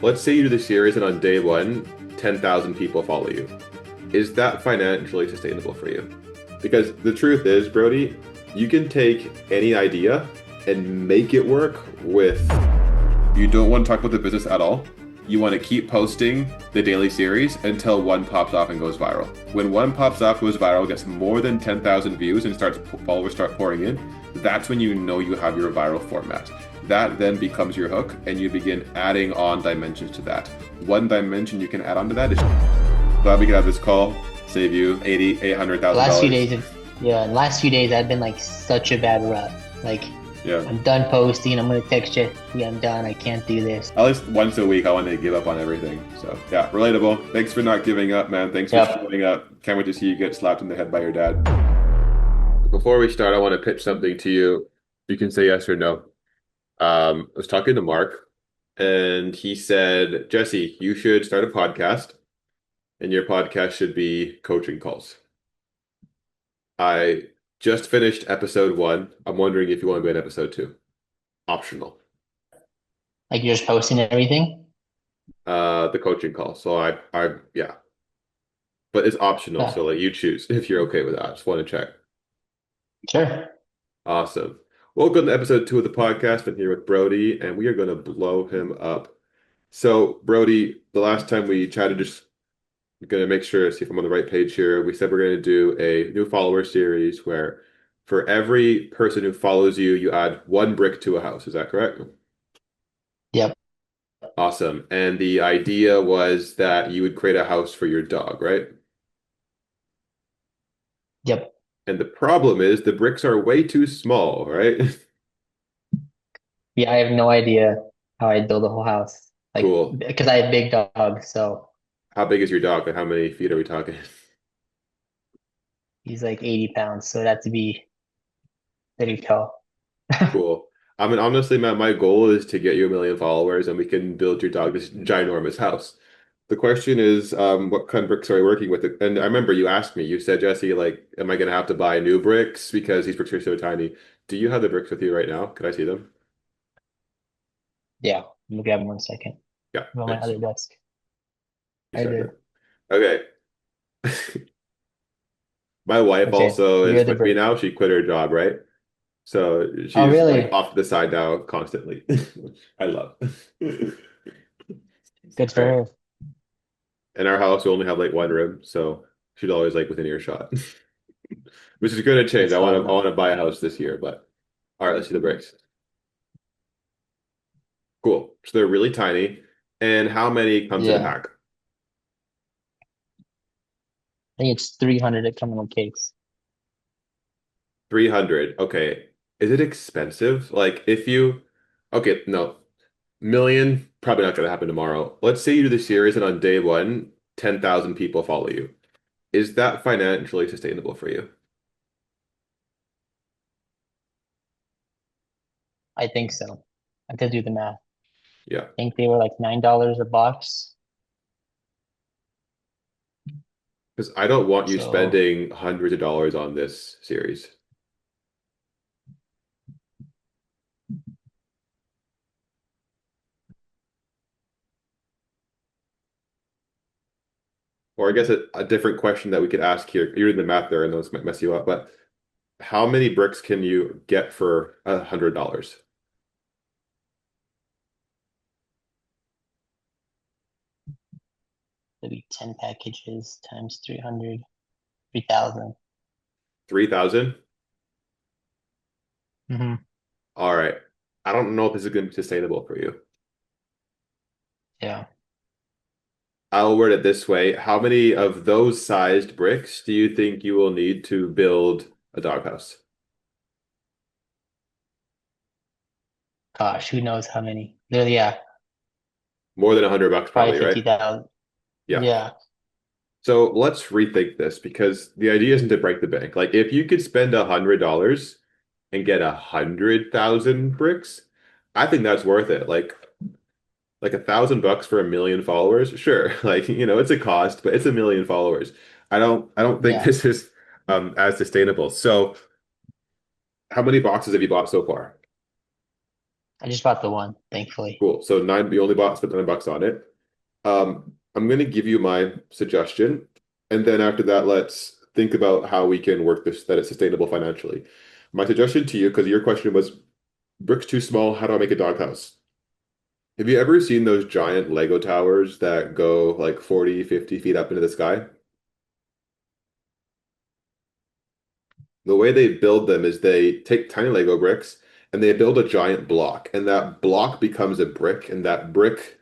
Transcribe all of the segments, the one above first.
let's say you do the series and on day one, 10,000 people follow you. Is that financially sustainable for you? Because the truth is, Brody, you can take any idea and make it work with. You don't want to talk about the business at all. You want to keep posting the daily series until one pops off and goes viral. When one pops off, goes viral, gets more than 10,000 views and followers start pouring in, that's when you know you have your viral format. That then becomes your hook, and you begin adding on dimensions to that. One dimension you can add onto that is glad we could have this call, save you $800,000. Last few days I've been like such a bad rut. Like, yeah, I'm done posting. I'm gonna text you. Yeah, I'm done. I can't do this. At least once a week, I want to give up on everything. So yeah, relatable. Thanks for not giving up, man. Thanks for showing up. Can't wait to see you get slapped in the head by your dad. Before we start, I want to pitch something to you. You can say yes or no. I was talking to Mark, and he said, Jesse, you should start a podcast, and your podcast should be coaching calls. I just finished episode 1. I'm wondering if you want to be in episode 2. Optional. Like you're just posting everything? The coaching call. So yeah. But it's optional, so like you choose if you're okay with that. I just want to check. Sure. Awesome. Welcome to episode 2 of the podcast. I'm here with Brody, and we are going to blow him up. So, Brody, the last time we chatted, just going to make sure, see if I'm on the right page here. We said we're going to do a new follower series where for every person who follows you, you add 1 brick to a house. Is that correct? Yep. Awesome. And the idea was that you would create a house for your dog, right? Yep. And the problem is the bricks are way too small, right? Yeah, I have no idea how I'd build a whole house. Like, Cool. because I have big dogs, so How big is your dog and how many feet are we talking? he's like 80 pounds, so it'd have to be pretty tall. Cool. I mean, honestly, my goal is to get you 1 million followers and we can build your dog this ginormous house. The question is, what kind of bricks are you working with? And I remember you asked me, you said, Jesse, like, am I going to have to buy new bricks because these bricks are so tiny? Do you have the bricks with you right now? Could I see them? Yeah, let me grab him 1 second. Yeah, I'm on my thanks. other desk. I Second. did. Okay. My wife Okay, also here are is the with me bricks. now. She quit her job, right? So Oh, she's really? like off to the side now constantly, which I love. Good for Right. her. In our house, we only have like 1 room, so she's always like within earshot, which is going to change. That's I fine. want to buy a house this year, but all right, let's see the bricks. Cool. So they're really tiny. And how many comes in a Yeah, pack? I think it's 300 at Criminal Cakes. 300. Okay. Is it expensive? Like if you, okay, no, million, probably not going to happen tomorrow. Let's say you do the series and on day one, 10,000 people follow you. Is that financially sustainable for you? I think so. I could do the math. Yeah. I think they were like $9 a box. Because I don't want you So spending hundreds of dollars on this series. Or I guess a different question that we could ask here. You're in the math there, and those might mess you up, but how many bricks can you get for $100? maybe 10 packages times 300, 3,000. 3,000? Mm-hmm. All right. I don't know if this is going to be sustainable for you. Yeah. I'll word it this way. How many of those sized bricks do you think you will need to build a doghouse? Gosh, who knows how many? Yeah, More than $100 probably probably, right? 50,000. Yeah. Yeah. So let's rethink this because the idea isn't to break the bank. Like if you could spend $100 and get 100,000 bricks, I think that's worth it. Like $1,000 for 1 million followers, sure. Like, it's a cost, but it's 1 million followers. I don't think Yeah. this is as sustainable. So how many boxes have you bought so far? I just bought the one, thankfully. Cool. So nine, you only bought spent $9 on it. I'm going to give you my suggestion, and then after that, let's think about how we can work this that it's sustainable financially. My suggestion to you, because your question was bricks too small, how do I make a doghouse? Have you ever seen those giant Lego towers that go like 40, 50 feet up into the sky? The way they build them is they take tiny Lego bricks and they build a giant block, and that block becomes a brick, and that brick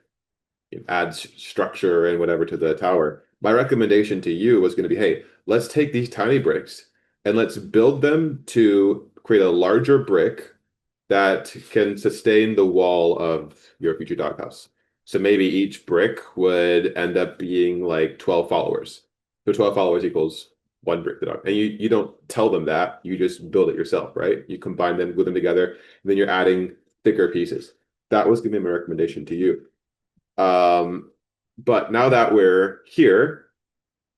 adds structure and whatever to the tower. My recommendation to you was going to be, hey, let's take these tiny bricks and let's build them to create a larger brick that can sustain the wall of your future doghouse. So maybe each brick would end up being like 12 followers. So 12 followers equals one brick to dog. And you don't tell them that, you just build it yourself, right? You combine them, glue them together, and then you're adding thicker pieces. That was going to be my recommendation to you. But now that we're here,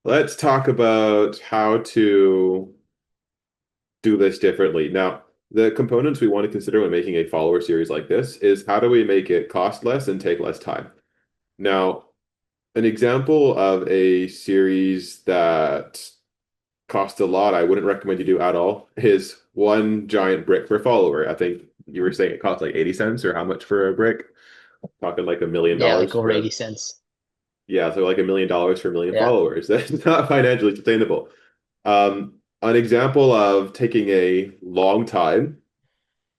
let's talk about how to do this differently. Now, the components we want to consider when making a follower series like this is how do we make it cost less and take less time? Now, an example of a series that costs a lot, I wouldn't recommend you do at all, is one giant brick per follower. I think you were saying it costs like 80 cents or how much for a brick? Talking like $1 million Yeah, like over for 80 cents. yeah, so like $1 million for a million Yeah. followers. That's not financially sustainable. An example of taking a long time,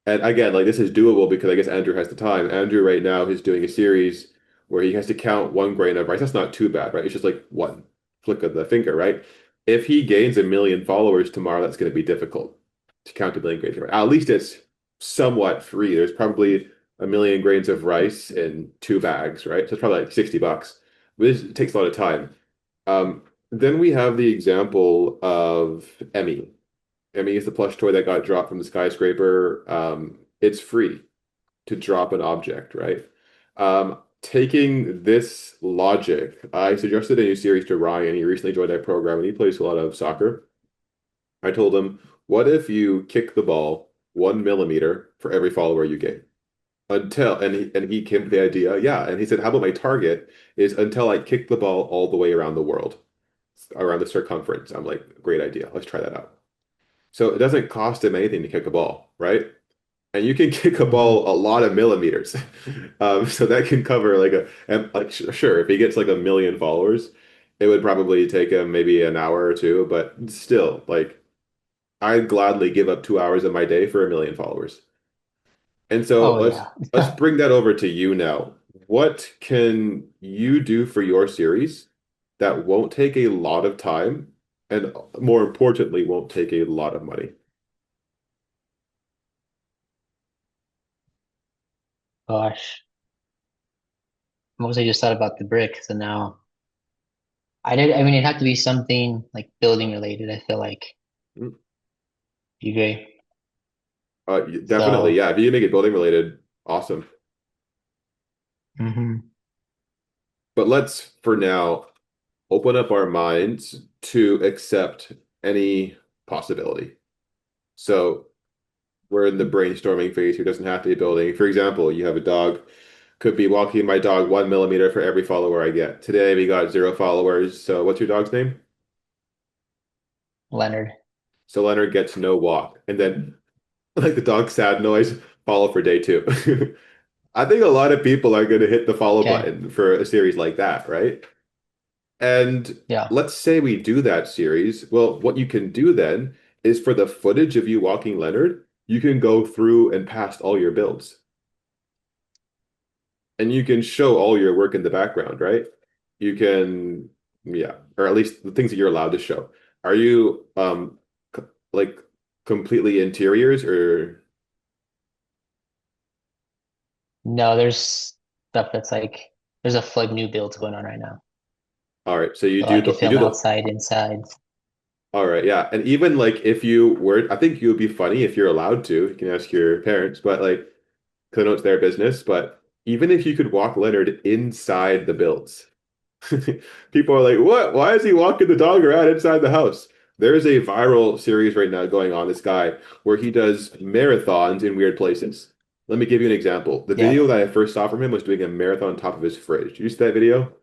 and again, like this is doable because I guess Andrew has the time. Andrew right now is doing a series where he has to count 1 grain of rice. That's not too bad, right? It's just like one flick of the finger, right? If he gains 1 million followers tomorrow, that's going to be difficult to count 1 million grains of rice. At least it's somewhat free. There's probably 1 million grains of rice in 2 bags, right? So it's probably like $60. This takes a lot of time. Then we have the example of Emmy. Emmy is the plush toy that got dropped from the skyscraper. It's free to drop an object, right? Taking this logic, I suggested a new series to Ryan. He recently joined our program and he plays a lot of soccer. I told him, what if you kick the ball 1 millimeter for every follower you gain? Until and he came to the idea, yeah. And he said, how about my target is until I kick the ball all the way around the world, around the circumference. I'm like, great idea. Let's try that out. So it doesn't cost him anything to kick a ball, right? And you can kick a Hmm. ball a lot of millimeters. So that can cover like and like sure, if he gets like 1 million followers, it would probably take him maybe an hour or two, but still, like I'd gladly give up 2 hours of my day for 1 million followers. And so Oh yeah. let's bring that over to you now. What can you do for your series that won't take a lot of time and more importantly, won't take a lot of money? Gosh. Mostly just thought about the brick, so now I mean it'd have to be something like building related, I feel like. Mm, You agree? Definitely, So yeah. If you can make it building related, awesome. mhm. But let's, for now, open up our minds to accept any possibility. So we're in the brainstorming phase here, doesn't have to be building. For example, you have a dog, could be walking my dog 1 millimeter for every follower I get. Today we got 0 followers. So what's your dog's name? Leonard. So Leonard gets no walk. And then like the dog sad noise, follow for day two. I think a lot of people are going to hit the follow Okay. button for a series like that, right? And Yeah. let's say we do that series. Well, what you can do then is for the footage of you walking Leonard, you can go through and past all your builds. And you can show all your work in the background, right? You can, yeah, or at least the things that you're allowed to show. Are you like completely interiors or No, there's stuff that's like there's a flood new builds going on right now. all right, so you So I do could you do film the outside, inside. all right, yeah. And even like if you were, I think you would be funny if you're allowed to. You can ask your parents, but like, 'cause I know it's their business, but even if you could walk Leonard inside the builds, people are like, what? Why is he walking the dog around inside the house? There's a viral series right now going on, this guy, where he does marathons in weird places. Let me give you an example. The Yeah. video that I first saw from him was doing a marathon on top of his fridge. Did you see that video?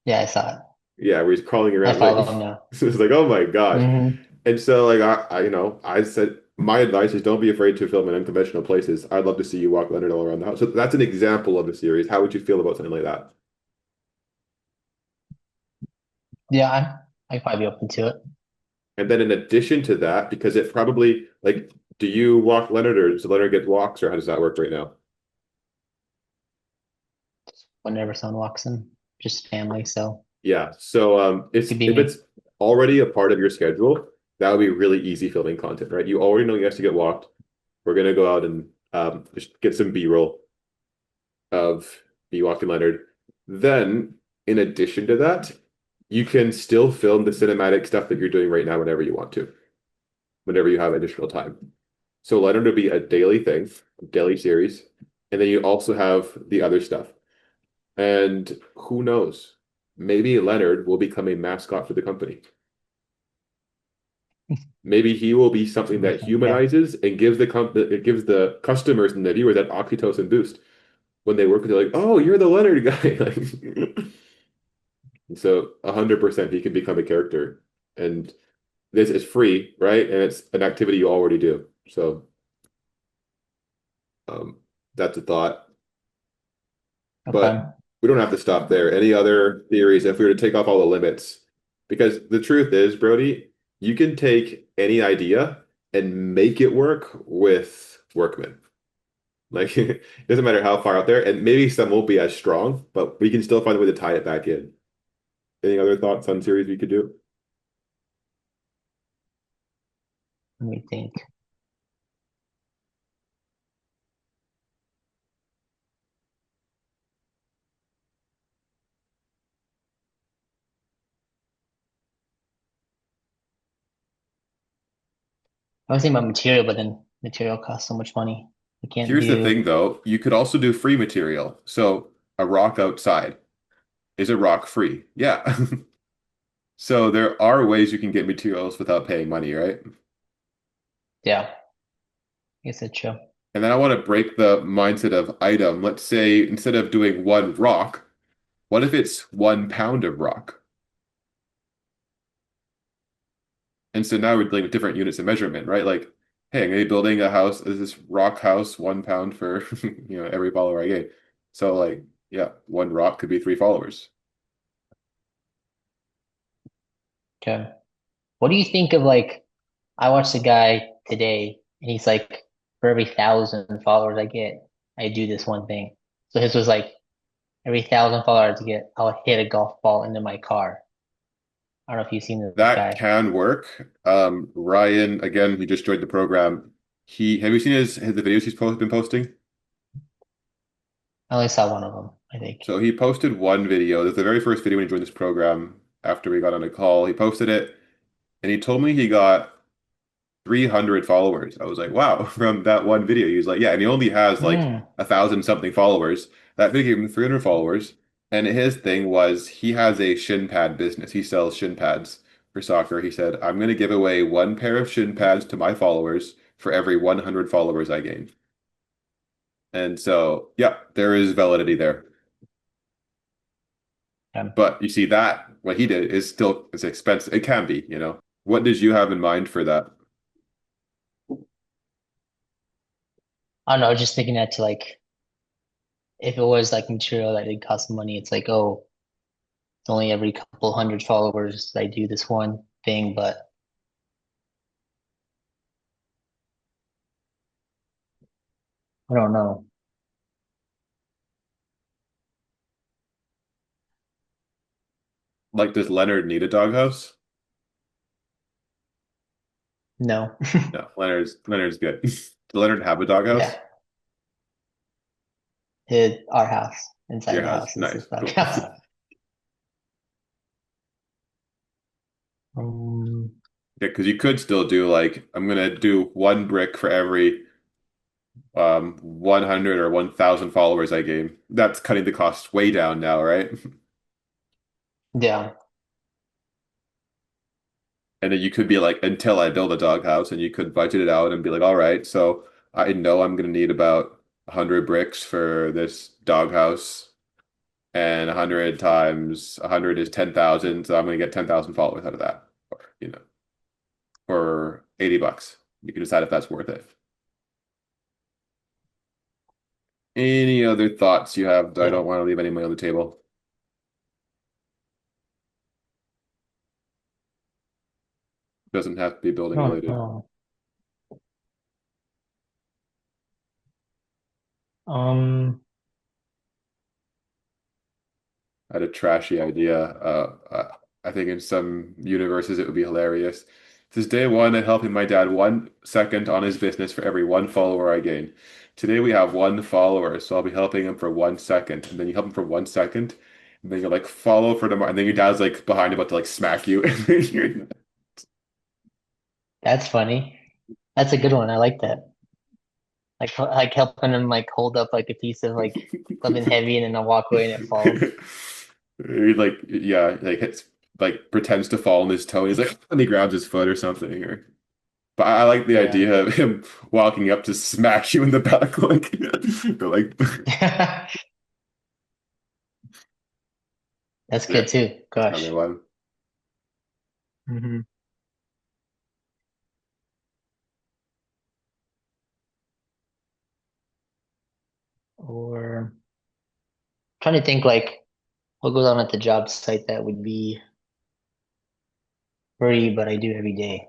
Yeah, I saw it. Yeah, where he's crawling I around like follow him now. it's like, oh my gosh. Hmm. And so like I said my advice is don't be afraid to film in unconventional places. I'd love to see you walk Leonard all around the house. So that's an example of the series. How would you feel about something like that? Yeah, I'd probably be open to it And then in addition to that, because it probably like, do you walk Leonard or does Leonard get walks or how does that work right now? whenever someone walks in, just family. So Yeah. So it it's could be if me. it's already a part of your schedule, that would be really easy filming content, right? You already know you have to get walked. We're gonna go out and just get some B-roll of me walking Leonard. Then, in addition to that, you can still film the cinematic stuff that you're doing right now whenever you want to, whenever you have additional time. So Leonard will be a daily thing, daily series, and then you also have the other stuff. And who knows? Maybe Leonard will become a mascot for the company. Maybe he will be something that Yeah. humanizes and gives it gives the customers and the viewer that oxytocin boost when they work with it. Like, oh, you're the Leonard guy. Like, so 100% he can become a character, and this is free, right? And it's an activity you already do. So um, that's a thought. Okay. But we don't have to stop there. Any other theories if we were to take off all the limits? Because the truth is, Brody, you can take any idea and make it work with workmen. Like it doesn't matter how far out there, and maybe some won't be as strong, but we can still find a way to tie it back in. Any other thoughts on series we could do? Let me think. I was thinking about material, but then material costs so much money. We can't Here's the do. thing, though. You could also do free material. So a rock outside is a rock free. Yeah. So there are ways you can get materials without paying money, right? Yeah, I guess that's true. And then I want to break the mindset of item. Let's say instead of doing one rock, what if it's 1 pound of rock? And so now we're dealing with different units of measurement, right? Like, hey, I'm gonna be building a house. Is this rock house 1 pound for every follower I get? So like, yeah, one rock could be 3 followers. Okay. What do you think of like? I watched a guy today, and he's like, for every 1,000 followers I get, I do this one thing. So his was like, every 1,000 followers I get, I'll hit a golf ball into my car. I don't know if you've seen this That guy. can work. Ryan, again, he just joined the program. He have you seen the videos been posting? I only saw one of them, I think. So he posted one video. That's the very first video when he joined this program after we got on a call. He posted it and he told me he got 300 followers. I was like, wow, from that one video. He was like, yeah, and he only has like Hmm. 1,000 something followers. That video gave him 300 followers. And his thing was he has a shin pad business. He sells shin pads for soccer. He said, I'm going to give away 1 pair of shin pads to my followers for every 100 followers I gain. And so, yeah, there is validity there. Yeah. But you see that what he did is still it's expensive. It can be, you know. What did you have in mind for that? I don't know, I was just thinking that to like, if it was like material that did cost money, it's like, oh, it's only every couple hundred followers that I do this one thing, but I don't know. Like, does Leonard need a doghouse? No. No, Leonard's good. Does Leonard have a doghouse? Yeah. Hit our house. Inside Your the house. house is his Nice. dog Cool. house. Um, Yeah, because you could still do like I'm gonna do one brick for every 100 or 1,000 followers I gain. That's cutting the cost way down now, right? yeah. And then you could be like until I build a doghouse and you could budget it out and be like, all right, so I know I'm gonna need about 100 bricks for this doghouse, and 100 times 100 is 10,000, so I'm gonna get 10,000 followers out of that, or, for $80. You can decide if that's worth it. Any other thoughts you have? I Yeah. don't want to leave any money on the table. Doesn't have to be building No, related. no. Um, I had a trashy idea. I think in some universes it would be hilarious. This is day one of helping my dad 1 second on his business for every one follower I gain. Today we have one follower, so I'll be helping him for 1 second, and then you help him for 1 second, and then you're like follow for tomorrow, and then your dad's like behind about to like smack you, and then you're that's funny. That's a good one. I like that. Like helping him like hold up like a piece of like something heavy and then I walk away and it falls. He like yeah, like hits like pretends to fall on his toe. He's like and he grabs his foot or something. Or but I like the Yeah. idea of him walking up to smack you in the back like or like That's yeah, good too. that's another Gosh. one. Hmm. Or trying to think like what goes on at the job site that would be free, but I do every day.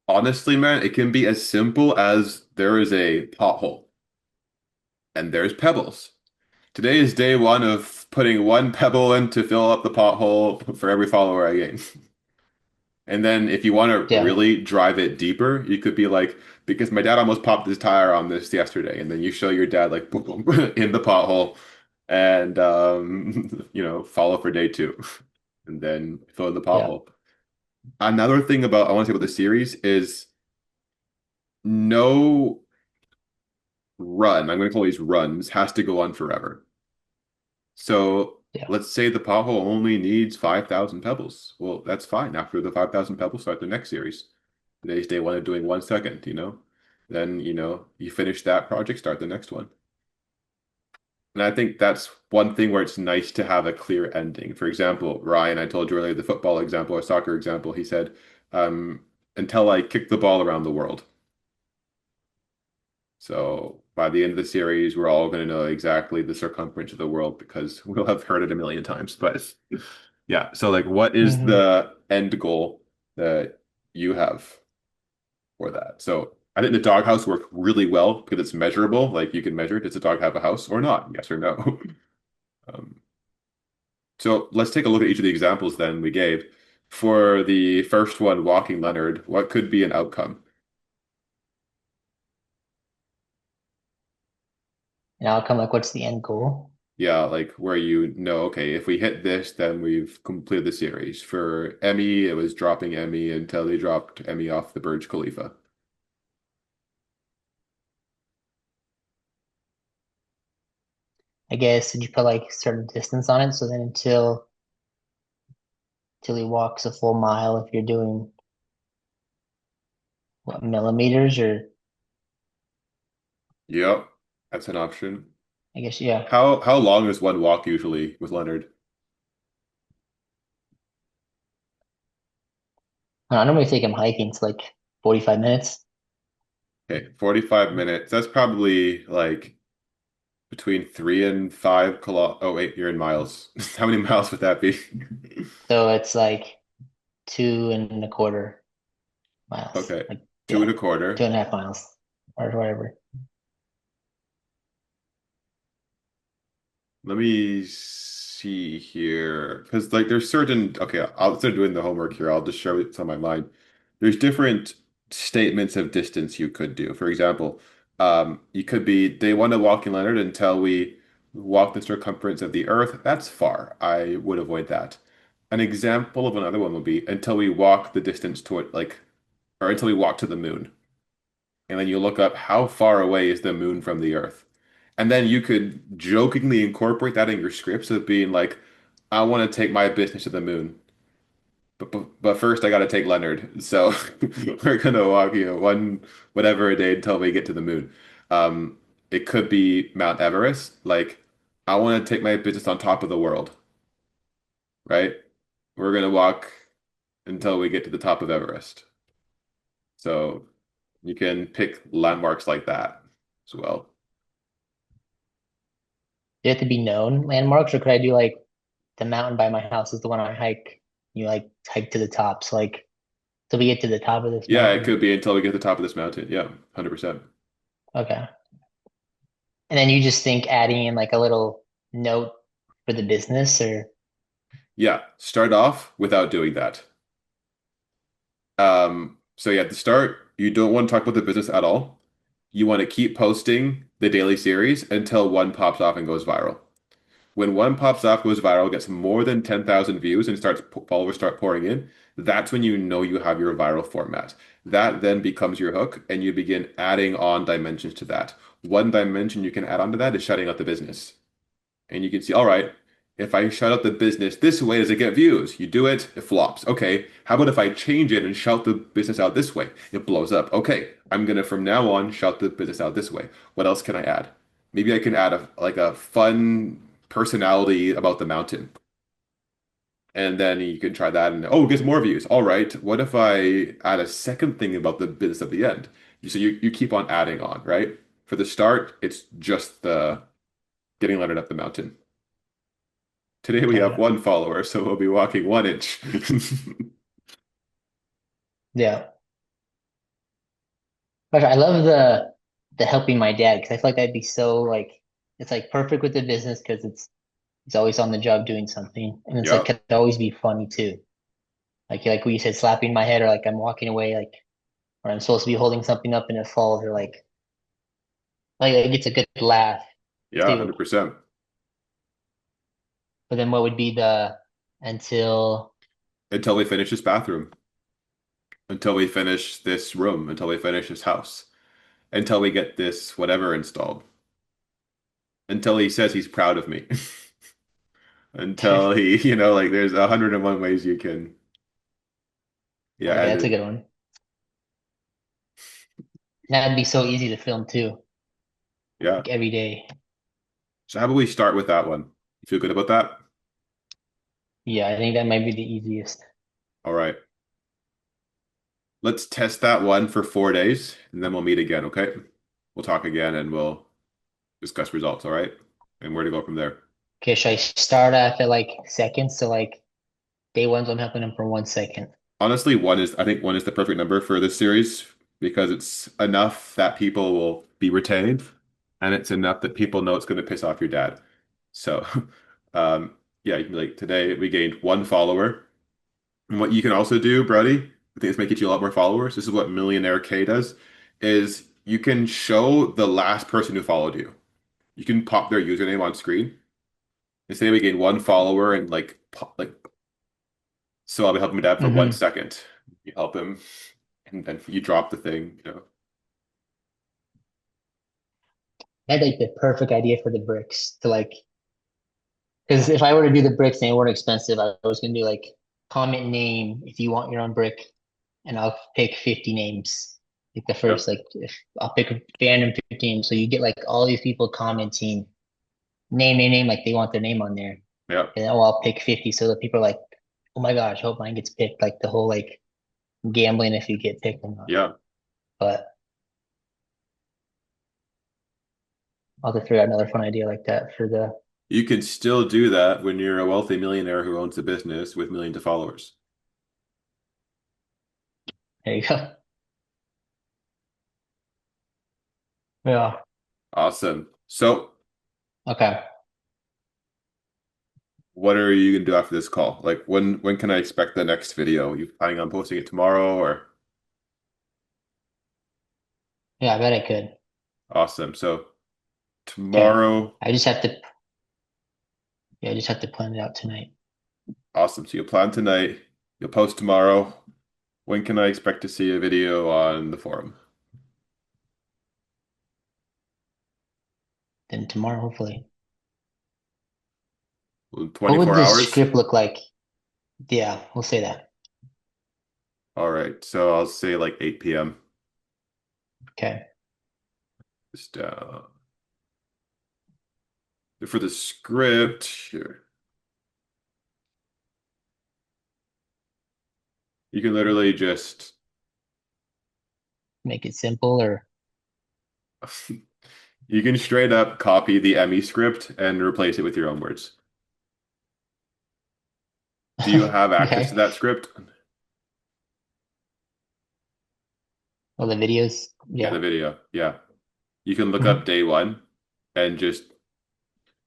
Honestly, man, it can be as simple as there is a pothole and there's pebbles. Today is day one of putting one pebble in to fill up the pothole for every follower I gain. And then if you want to Yeah. really drive it deeper, you could be like, because my dad almost popped his tire on this yesterday, and then you show your dad like boom, in the pothole and follow for day two and then fill in the Yeah. pothole. Another thing about I want to say about the series is no run, I'm going to call these runs, has to go on forever. So Yeah. let's say the pothole only needs 5,000 pebbles. Well, that's fine. After the 5,000 pebbles, start the next series. Today's day one of doing 1 second, Then, you finish that project, start the next one. And I think that's one thing where it's nice to have a clear ending. For example, Ryan, I told you earlier, the football example or soccer example, he said, until I kick the ball around the world. So by the end of the series, we're all going to know exactly the circumference of the world because we'll have heard it a million times. But yeah, so like, what is Hmm. the end goal that you have for that? So I think the doghouse worked really well because it's measurable. Like you can measure, does the dog have a house or not? Yes or no. Um, so let's take a look at each of the examples then we gave. For the first one, walking Leonard, what could be an outcome? And I'll come like, what's the end goal? Yeah, like where okay, if we hit this, then we've completed the series. For Emmy, it was dropping Emmy until they dropped Emmy off the Burj Khalifa. I guess did you put like a certain distance on it? So then until he walks a full mile, if you're doing what, millimeters or Yep, that's an option. I guess yeah. How long is one walk usually with Leonard? I normally take him hiking. It's like 45 minutes. Okay, 45 minutes. That's probably like between 3 and 5 kilo. Oh wait, you're in miles. How many miles would that be? So it's like 2.25 miles. Okay, Like two and yeah, a two quarter. and a half miles or whatever. Let me see here. Because, like, there's certain. Okay, I'll instead of doing the homework here, I'll just show what's on my mind. There's different statements of distance you could do. For example, you could be, they want to walk in Leonard until we walk the circumference of the Earth. That's far. I would avoid that. An example of another one would be until we walk the distance toward, like, or until we walk to the moon. And then you look up how far away is the moon from the Earth. And then you could jokingly incorporate that in your scripts of being like, I want to take my business to the moon. But first I gotta take Leonard. So we're gonna walk, one whatever a day until we get to the moon. Um, it could be Mount Everest. Like I want to take my business on top of the world, right? We're gonna walk until we get to the top of Everest. So you can pick landmarks like that as well. Do you have to be known landmarks, or could I do like the mountain by my house is the one I hike? You like hike to the top. So like till we get to the top of this Yeah, it mountain. could be until we get to the top of this mountain. Yeah, 100%. Okay. And then you just think adding in like a little note for the business or Yeah, start off without doing that. So yeah, at the start, you don't want to talk about the business at all. You want to keep posting the daily series until one pops off and goes viral. When one pops off, goes viral, gets more than 10,000 views and starts followers start pouring in, that's when you know you have your viral format. That then becomes your hook and you begin adding on dimensions to that. One dimension you can add onto that is shutting out the business. And you can see, all right, if I shut out the business this way, does it get views? You do it, it flops. Okay, how about if I change it and shout the business out this way? It blows up. Okay, I'm gonna from now on shout the business out this way. What else can I add? Maybe I can add a fun personality about the mountain. And then you can try that and oh, it gets more views. All right, what if I add a second thing about the business at the end? So you keep on adding on, right? For the start, it's just the getting Leonard up the mountain. Today we have okay. one follower, so we'll be walking 1 inch. Yeah. Gosh, I love the helping my dad because I feel like that'd be so like it's like perfect with the business because it's always on the job doing something and it's like Yeah, could always be funny too. Like what you said, slapping my head or like I'm walking away like or I'm supposed to be holding something up and it falls or like it gets a good laugh yeah, too. 100%. But then what would be the until Until we finish this bathroom, until we finish this room, until we finish this house, until we get this whatever installed, until he says he's proud of me, until he, like there's 101 ways you can, yeah, okay, add that's a it. good one. That'd be so easy to film too, Yeah. like every day. So how about we start with that one? You feel good about that? Yeah, I think that might be the easiest. All right. Let's test that one for 4 days and then we'll meet again, okay? We'll talk again and we'll discuss results, all right? And where to go from there. Okay, should I start off at like seconds? So like day one's I'm helping him for 1 second. Honestly, I think one is the perfect number for this series because it's enough that people will be retained and it's enough that people know it's going to piss off your dad. So, yeah, you can be like, today we gained one follower. And what you can also do, Brody, I think this may get you a lot more followers. This is what Millionaire K does, is you can show the last person who followed you. You can pop their username on screen and say we gained one follower and so I'll be helping my dad for one Mm-hmm. second. You help him and then you drop the thing. I had like the perfect idea for the bricks to like, because if I were to do the bricks and they weren't expensive, I was gonna do like comment name if you want your own brick, and I'll pick 50 names. Like the first, Yep. like if I'll pick a random 15, so you get like all these people commenting name, like they want their name on there, Yep. and oh, I'll pick 50, so that people are like, oh my gosh, hope mine gets picked. Like the whole like gambling if you get picked or not. Yeah. But I'll have to figure out another fun idea like that for the. You can still do that when you're a wealthy millionaire who owns a business with millions of followers. There you go. Yeah. Awesome. So, Okay. what are you gonna do after this call? Like when can I expect the next video? You planning on posting it tomorrow or Yeah, I bet I could. awesome. So Okay. tomorrow, I just have to. Yeah, I just have to plan it out tonight. awesome. So you plan tonight, you'll post tomorrow. When can I expect to see a video on the forum? Then tomorrow, hopefully. What would 24 the hours? script look like? Yeah, we'll say that. All right. So I'll say like 8 p.m. Okay. Just for the script, here. You can literally just Make it simple or you can straight up copy the Emmy script and replace it with your own words. Do you have access to okay. that script? Well, the videos, Yeah, the yeah. video. Yeah. You can look up Mhm. day one and just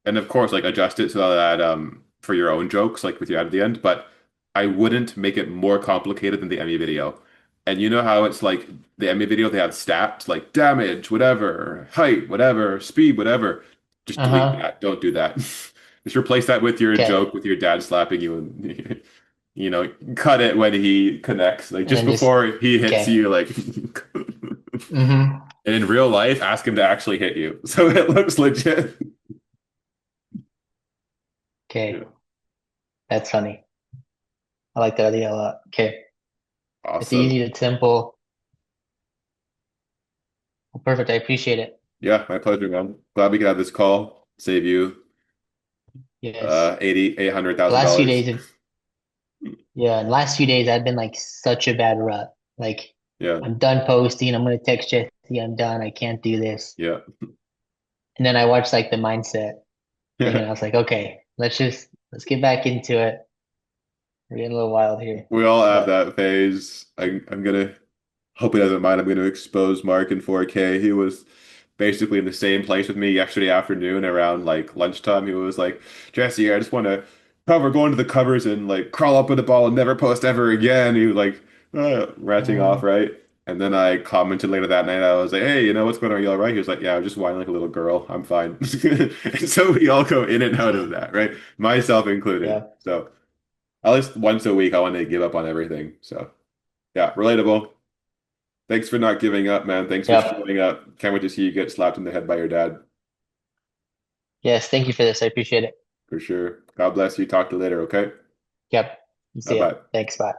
and of course like adjust it so that for your own jokes like with your ad at the end, but I wouldn't make it more complicated than the Emmy video. And you know how it's like the Emmy video they have stats like damage whatever height whatever speed whatever, just delete Uh-huh. that, don't do that. Just replace that with your Okay. joke with your dad slapping you and cut it when he connects like And just then just before he hits okay. you like Mm-hmm. and in real life ask him to actually hit you so it looks legit. Yeah. Okay. That's funny. I like that idea a lot. Okay. It's Awesome. easy to simple. Well, perfect. I appreciate it. Yeah, my pleasure, man. Glad we could have this call. Save you Yes. eight hundred The thousand last few dollars. days have, yeah, the last few days I've been like such a bad rut. Like Yeah. I'm done posting. I'm gonna text Jesse. I'm done. I can't do this. Yeah. And then I watched like the mindset thing and I was like, okay, let's get back into it. We're getting a little wild here. We all have But that phase. I'm gonna hope he doesn't mind. I'm gonna expose Mark in 4K. He was basically in the same place with me yesterday afternoon around like lunchtime. He was like, Jesse, I just want to cover, go into the covers and like crawl up with the ball and never post ever again. He was like ranting off, mm, right? And then I commented later that night. I was like, hey, what's going on? Are you all right? He was like, yeah, I'm just whining like a little girl. I'm fine. And so we all go in and out of that, right? Myself included. yeah. So at least once a week, I want to give up on everything. So yeah, relatable. Thanks for not giving up, man. Thanks for Yep. showing up. Can't wait to see you get slapped in the head by your dad, Yes, thank you for this. I appreciate it. for sure. God bless you. Talk to you later, okay? Yep. See ya. Bye-bye. Thanks. Bye.